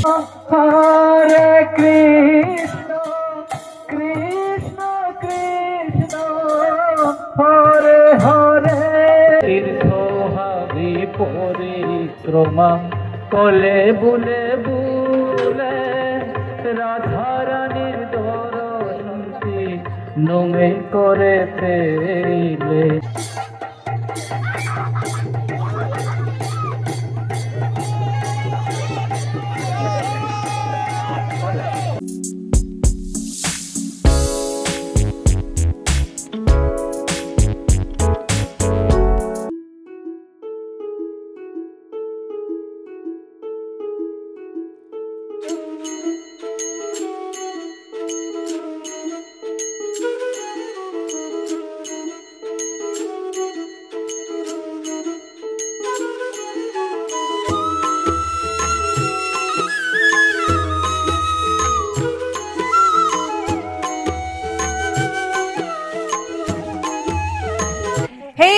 हरे कृष्ण कृष्ण कृष्ण हरे हरे तीर्थ हाबी परिक्रमा कले बुले बुले राधा रानीर दर्शनती नमे करे पेले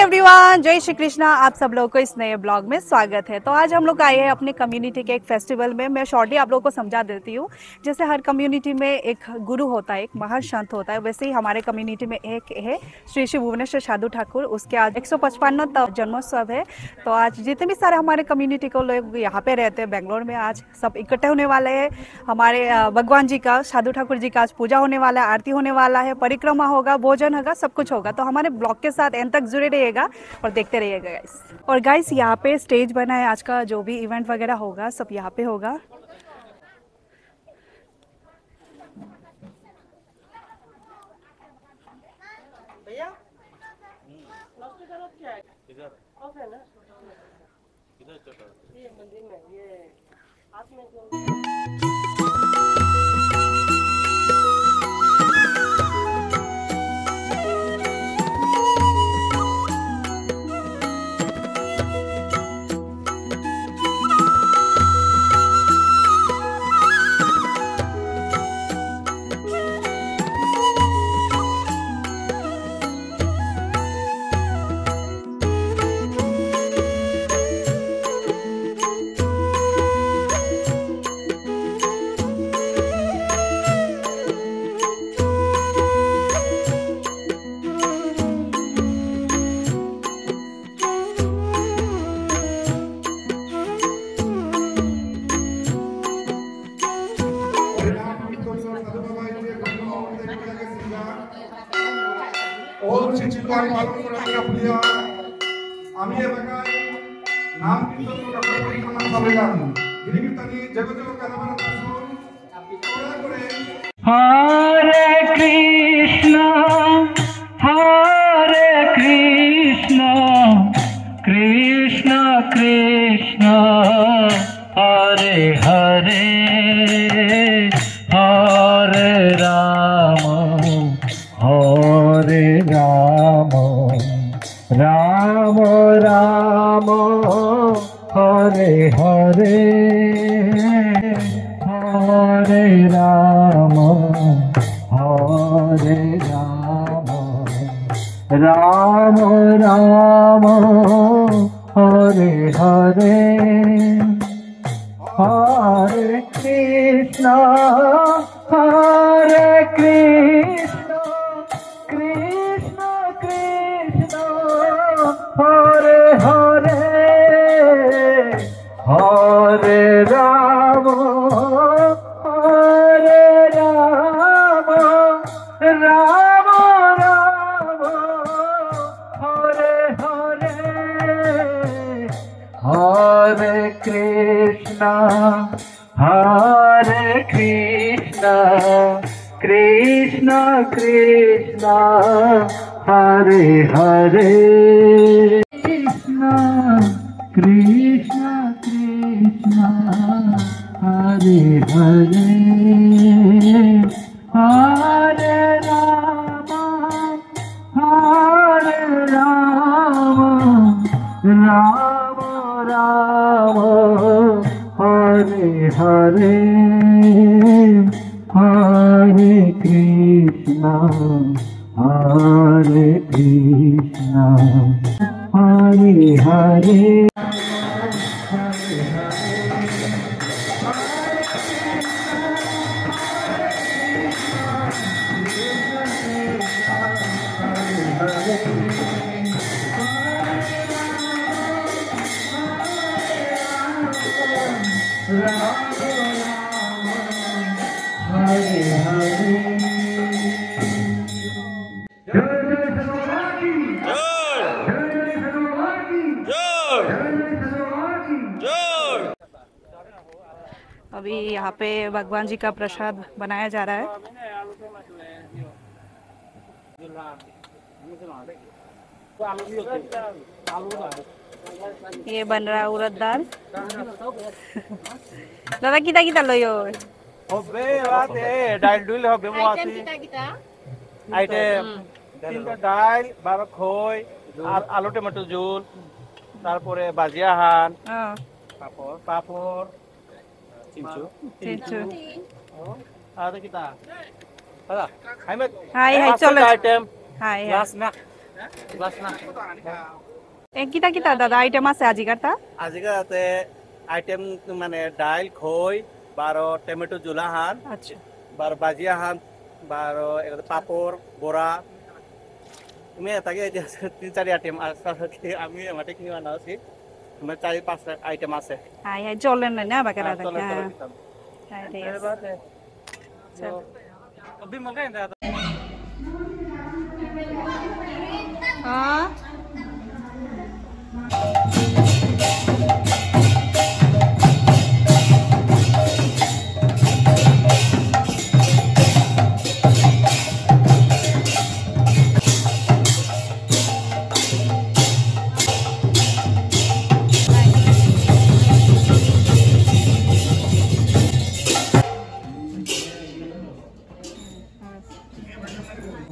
एवरीवन, जय श्री कृष्णा। आप सब लोगों को इस नए ब्लॉग में स्वागत है। तो आज हम लोग आए हैं अपने कम्युनिटी के एक फेस्टिवल में। मैं शॉर्टली आप लोगों को समझा देती हूँ। जैसे हर कम्युनिटी में एक गुरु होता है, एक महान संत होता है, वैसे ही हमारे कम्युनिटी में एक है श्री श्री भुवनेश्वर साधु ठाकुर। उसके आज 155वां जन्मोत्सव है। तो आज जितने भी सारे हमारे कम्युनिटी को लोग यहाँ पे रहते हैं बेंगलोर में, आज सब इकट्ठे होने वाले हैं। हमारे भगवान जी का, साधु ठाकुर जी का आज पूजा होने वाला है, आरती होने वाला है, परिक्रमा होगा, भोजन होगा, सब कुछ होगा। तो हमारे ब्लॉग के साथ एंड तक जुड़े रहिएगा और देखते रहिएगा गाइस। और गाइस यहाँ पे स्टेज बना है, आज का जो भी इवेंट वगैरह होगा सब यहाँ पे होगा। हरे कृष्ण कृष्ण कृष्ण हरे हरे हरे राम राम राम हरे हरे हरे राम राम राम हरे हरे हरे कृष्ण कृष्ण कृष्ण हरे हरे हरे राम राम राम हरे हरे हरे कृष्ण कृष्ण कृष्ण हरे हरे कृष्ण कृष्ण कृष्ण हरे हरे हरे राम राम राम हरे हरे हरे कृष्ण हरे हरे अभी यहाँ पे भगवान जी का प्रसाद बनाया जा रहा है। ये बन रहा है उड़द दाल। दादा किता किता लयो হবে রাতে ডাল ডুইল হবে মোয়াতি আইটেম তিনটা ডাল বাবা খই আর আলু টমেটো ঝোল তারপরে বাজিয়া হান পাপড় পাপড় চিমচু চিমচু আর কিতা দাদা হাইমে হাই হাই চলো আইটেম হাই গ্লাস না এ কিতা কিতা দাদা আইটেম আছে আজিকাটা আজিকাতে আইটেম মানে ডাল খই 12 টমেটো ঝোলা হান আচ্ছা 12 বাজিয়া হান 12 পাপড় বড়া তুমি এটাকে 3-4 আইটেম আছে আমি আমাতে কিনি আনা আছে তোমার 4-5 আইটেম আছে হাই হাই চলেন না বাকেরা দেখা হাই রে अभी मौका है दादा हां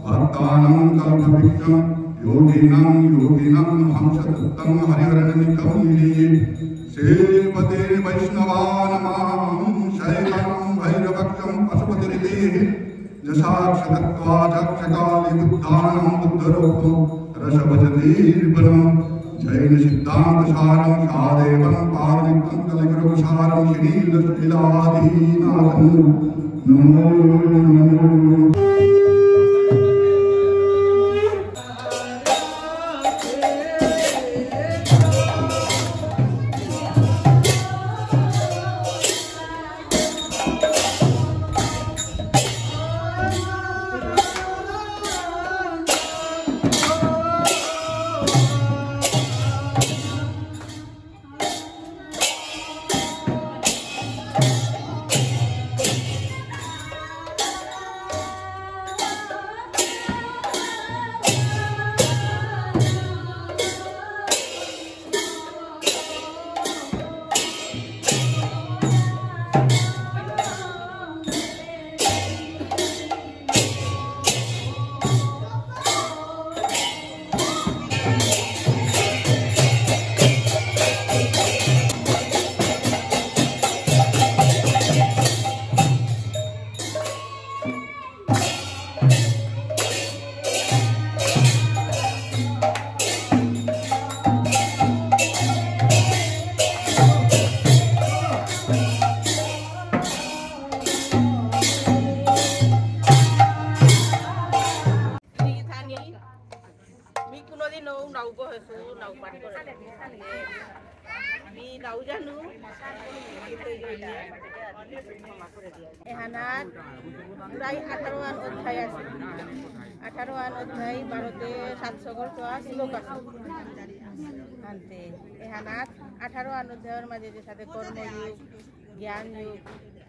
भक्तानां कल्पवृक्षं योगिनां हंसतत्तं हरिहरनिकं सेवते वैष्णवानां शैलं भैरवक्षं पशुपतिरिते जसाक्षतत्वाचक्षकाले बुद्धानां बुद्धरूपं रसभजतीर्वनं जैन सिद्धान्तसारं सादेवं पारमितं कलिगुरुसारं श्रीललीलाधीनाथं नमो नमो এহানাত প্রায় 18 অধ্যায় আছে 18 অধ্যায় ভারতে 700 টা শ্লোক আছে আনতে এহানাত 18 অধ্যায়ের মাঝে যে সাথে কর্মযোগ জ্ঞান যোগ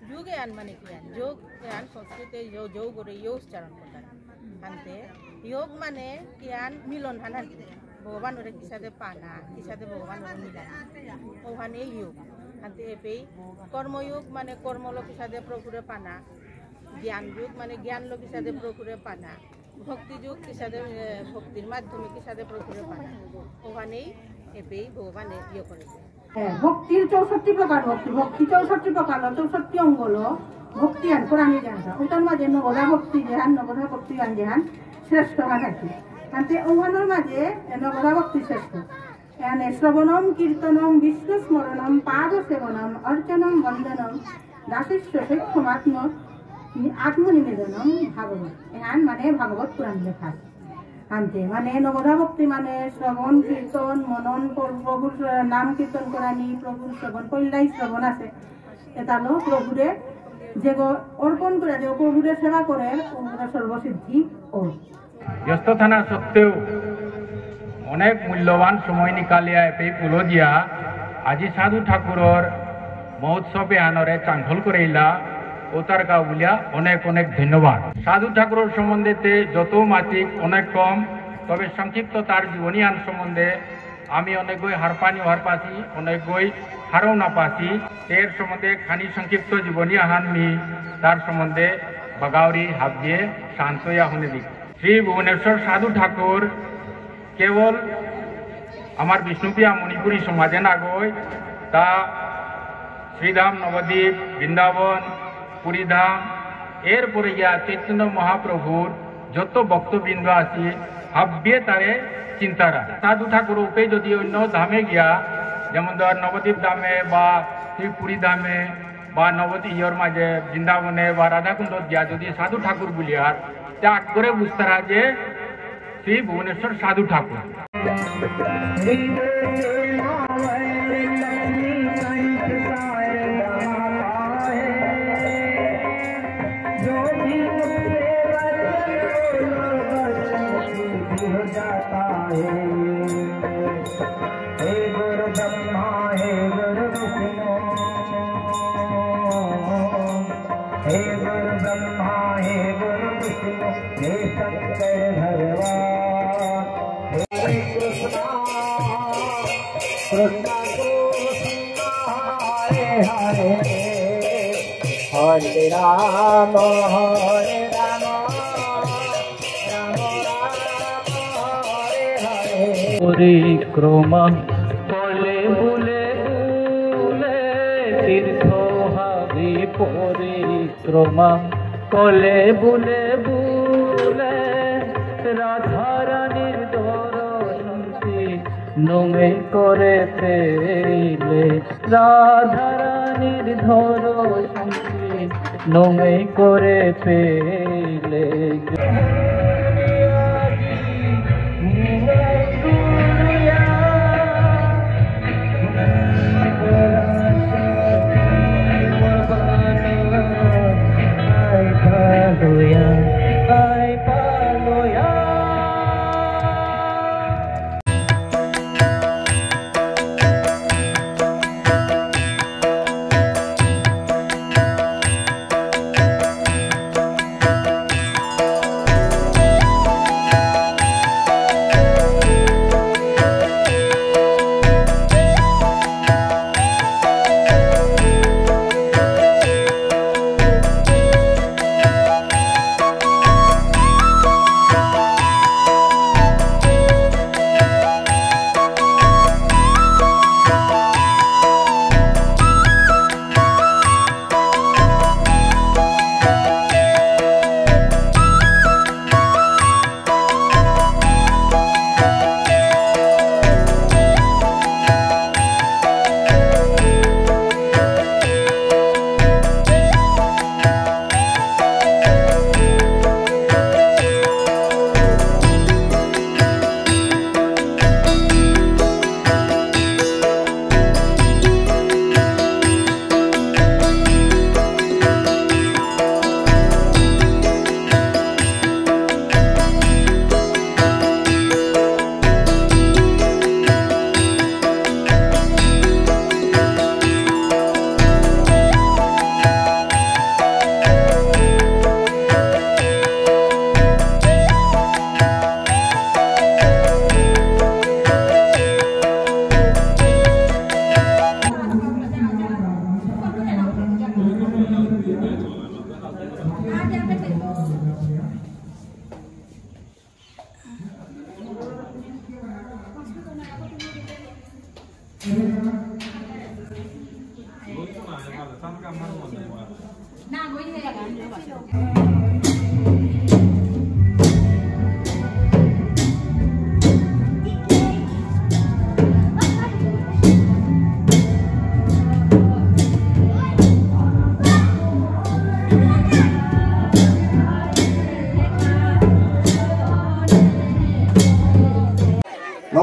যোগ জ্ঞান মানে কি যোগ জ্ঞান সংস্কৃতে যোগ করে যোগ উচ্চারণ করতে আনতে যোগ মানে জ্ঞান মিলন হানাতে ভগবান ওরে কি সাথে পানা কি সাথে ভগবান ওরে মিলান ওখানে যোগ আনতে এপেই কর্মযোগ মানে কর্মলোক হিসাবে প্রভুরে পানা জ্ঞান যোগ মানে জ্ঞান লোক হিসাবে প্রভুরে পানা ভক্তি যোগ হিসাবে ভক্তির মাধ্যমে হিসাবে প্রভুরে পানা ওখানেই এপেই ভগবান ইয়ে করেছে ভক্তির 64 প্রকার ভক্তি ভক্তি 64 প্রকার 64 অঙ্গ হলো ভক্তি আর কোরআনি জানা ওটার মাঝে নবদা ভক্তি জ্ঞান নবদা ভক্তি জ্ঞান শ্রেষ্ঠ আছে আনতে ওখানের মাঝে নবদা ভক্তি শ্রেষ্ঠ এনে শ্রবণম কীর্তনম বিষ্ণু স্মরণম পাদ সেবনম অর্চনম বন্দনম দাসিষ্য সক্ষমাত্ম আত্মনিবেদনম ভাগবত এহান মানে ভাগবত পুরাণ লেখা আনতে মানে নবদা ভক্তি মানে শ্রবণ কীর্তন মনন প্রভুর নাম কীর্তন করানি প্রভুর শ্রবণ কল্যাণ শ্রবণ আছে এটা হলো প্রভুরে যে অর্পণ করে যে প্রভুরে সেবা করে সর্বসিদ্ধি ও ব্যস্ত থানা সত্ত্বেও অনেক মূল্যবান সময় নিকালিয়া এই পুলো দিয়া আজি সাধু ঠাকুরর মহোৎসবে আনরে চাঙ্গল করেইলা ও তার গা বলিয়া অনেক অনেক ধন্যবাদ। সাধু ঠাকুরের সম্বন্ধে যত মাতিক অনেক কম, তবে সংক্ষিপ্ত তার জীবনী আন সম্বন্ধে আমি অনেক গই হারপানি হার পাছি, অনেক গই হারও না পাছি। এর সম্বন্ধে খানি সংক্ষিপ্ত জীবনী আহানমি তার সম্বন্ধে বাগাউরি হাত দিয়ে শান্তয়া হনে দিক। শ্রী ভুবনেশ্বর সাধু ঠাকুর কেবল আমার বিষ্ণুপ্রিয়া মণিপুরী সমাজে না গই, তা শ্রীধাম নবদ্বীপ বৃন্দাবন পুরীধাম এরপরে গিয়া চৈতন্য মহাপ্রভুর যত ভক্তবৃন্দ আছে হাব্যে তারে চিন্তারা। সাধু ঠাকুর উপে যদি অন্য ধামে গিয়া যেমন ধর নবদ্বীপ ধামে বা পুরী ধামে বা নবদ্বীপ ইয়র মাঝে বৃন্দাবনে বা রাধাকুণ্ড গিয়া যদি সাধু ঠাকুর বলিয়ার ত্যাগ করে বুঝতারা যে শ্রী ভুবনেশ্বর সাধু ঠাকুর। Hare Rama, Hare Rama, Rama Rama, Hare Hare. পরিক্রমা বলে বলে বলে তীর্থ হাবি পরিক্রমা বলে বলে বলে রাধারানীর দরশনটি নমে করে পেলে রাধারানীর দরশনটি নমে করে পেলে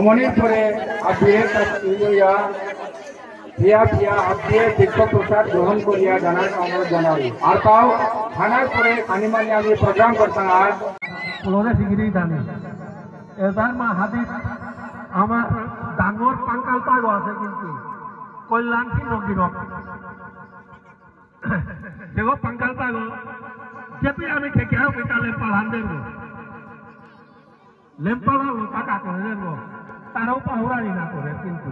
মণিপুরে আপিয়ে কাজয়া ফিয়া ফিয়া আপিয়ে তীর্থ প্রসাদ গ্রহণ করিয়া জানার অনুরোধ জানাই। আর তাও খানার পরে কানিমানি আমি প্রোগ্রাম করতাম আর পুরোনো সিগিরি দানে এবার মা হাদিস আমার ডাঙর পাঙ্কাল পাগো আছে কিন্তু কল্যাণ কি নগিরক দেখো পাঙ্কাল পাগো যেতে আমি থেকে ওইটা লেম্পালান দেব লেম্পালা টাকা করে দেব তারাও পাহুরানি না করে কিন্তু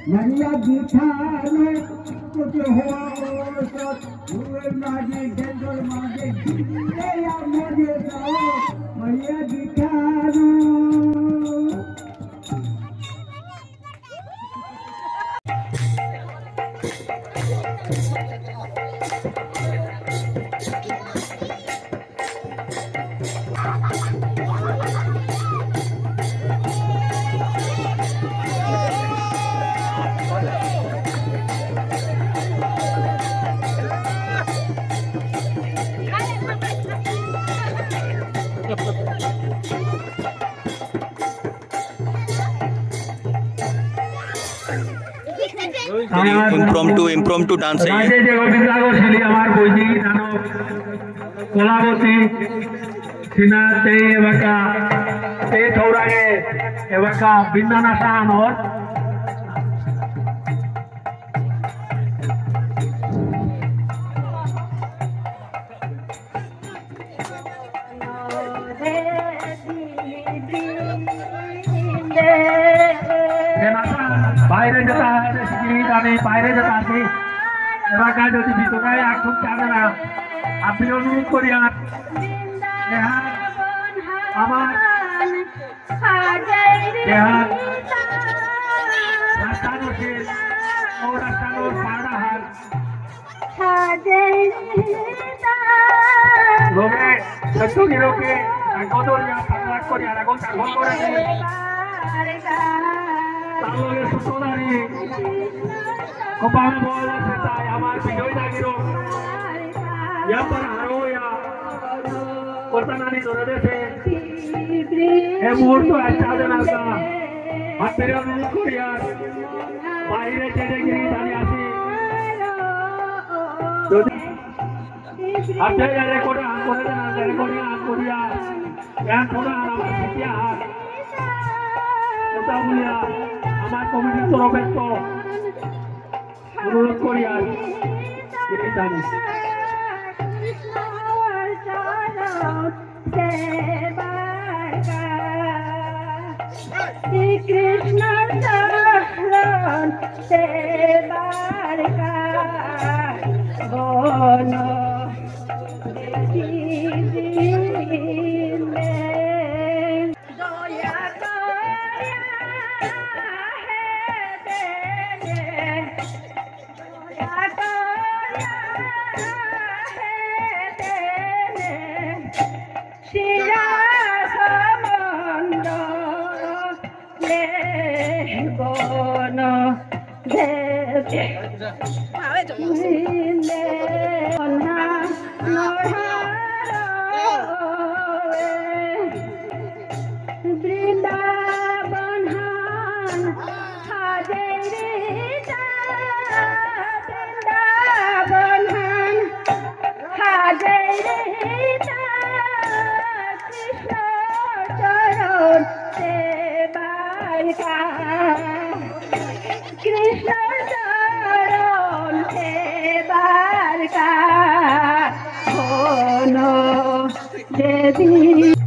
Maria Gitano, kuch hoa osat, huए maji gendol maji, le ya mojhe sao, Maria Gitano. impromptu dance है राजे जे गोविंदागो शिली हमार बोजी दानो कोलाबोसी सिना ते एवका ते थौरागे एवका बिन्नाना सानोर বাইরে যেটা আমি বাইরে যেটা আছি এলাকায় যদি ভিতরে এখন জানে না আপনি অনুরোধ করি আমার লোকে সত্যগিরোকে গদরিয়া পাগলাট করি আর এখন চাকর করে তাহলে সুতরাং কপাল বল তাই আমার বিজয় জাগিরো ইয়া পর হারোয়া কোরতানানি ধরে দেছে এই মুহূর্ত আচ্ছা দেনা কা হাতের অনুরোধ করিয়া বাইরে চেড়ে গিয়ে দাঁড়িয়ে আসি যদি আপনি রেকর্ড আন করে দেন রেকর্ড আন করিয়া গান শোনা আমার শিখিয়া হাত ওটা বলিয়া আমার কমিটির তরফে তো অনুরোধ করি আর জানি কৃষ্ণ চরণ সেবার বন কৃষ্ণ চরণ সেবার কা দেবী